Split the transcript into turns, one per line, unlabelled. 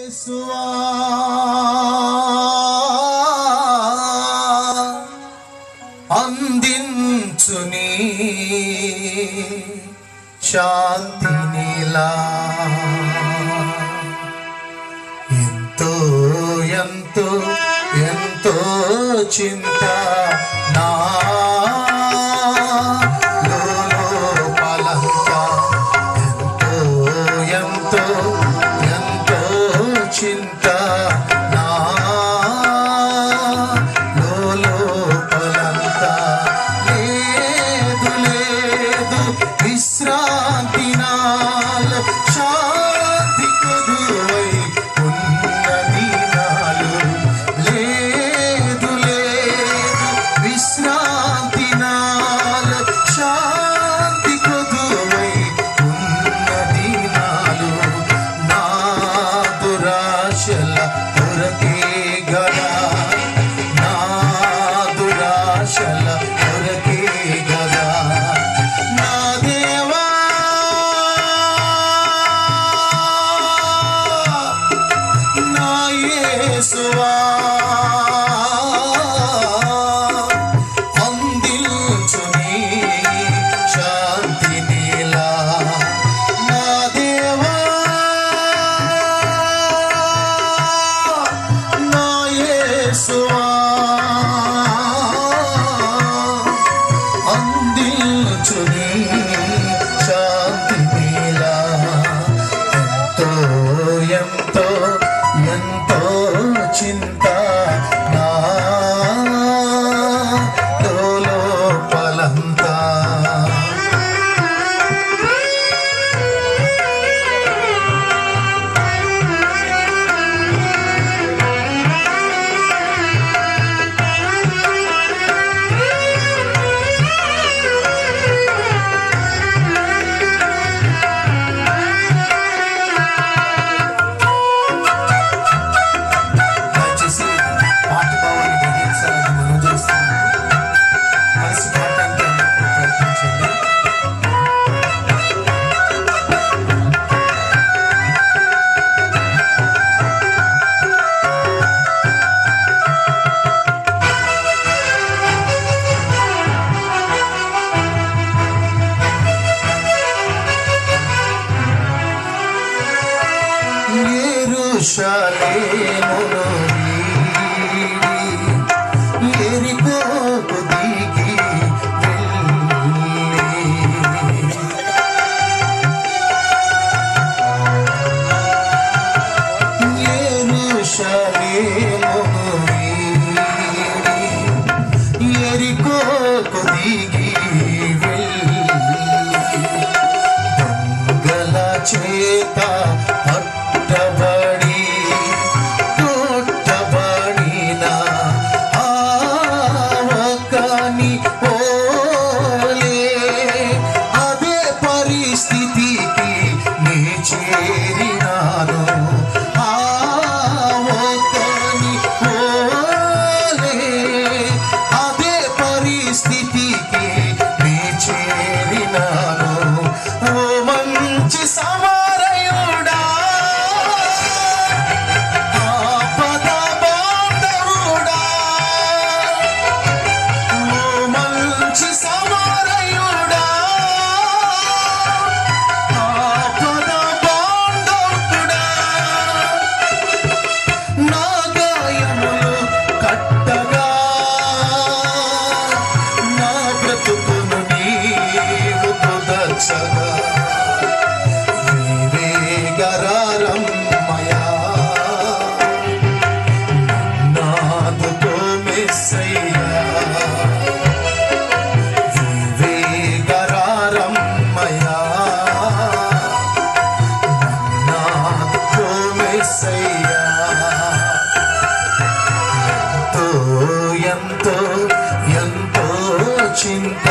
యేసువా అందించుని శాంతినిలా ఎంతో ఎంతో ఎంతో చింత నా లోపలంతా ఎంతో ఎంతో చింత నా లోపలంతా లేదు లేదు విశ్రాంతి నాలో శాంతి కొదువై ఉన్నది నాలో లేదు లేదు విశ్రాంతి నాలో శాంతి కొదువై ఉన్నది నాలో నా దురాశల కొరకే గదా నా దురాశల కొరకే గదా నా దేవా నా యేసువా అందించుని శాంతినిలా నా దేవా నా యేసువా అందించుని శాంతినిలా ఎంతో ఎంతో చింత నా లోపలంతా దయచేసి పాట భావాన్ని గ్రహించాలని మనం చేస్తున్నాము. కలిసి పాడటానికి అందరూ ప్రయత్నించండి. యెరూషలేమును వీడి యెరికోకు దిగి వెళ్ళి యెరూషలేమును వీడి యెరికోకు దిగి వెళ్ళి దొంగల చేత పట్టబడి కొట్టబడిన ఆవకాని ఓలే అదే పరిస్థితికి నీ చేరినాను ఆవకాని ఓలే అదే పరిస్థితికి నీ చేరినాను ఓ మంచి సమరయుడా ఆపద బాంధవుడా ఓ మంచి సమరయుడా ఆపద బాంధవుడా నా గాయములు కట్టగా నా బ్రతుకును నీవు కుదర్చగా వివేగరారమ్మయా నాదుకో మెస్సయ్యా వివేగరారమ్మయా నాదుకో మెస్సయ్యా ఎంతో ఎంతో ఎంతో చింత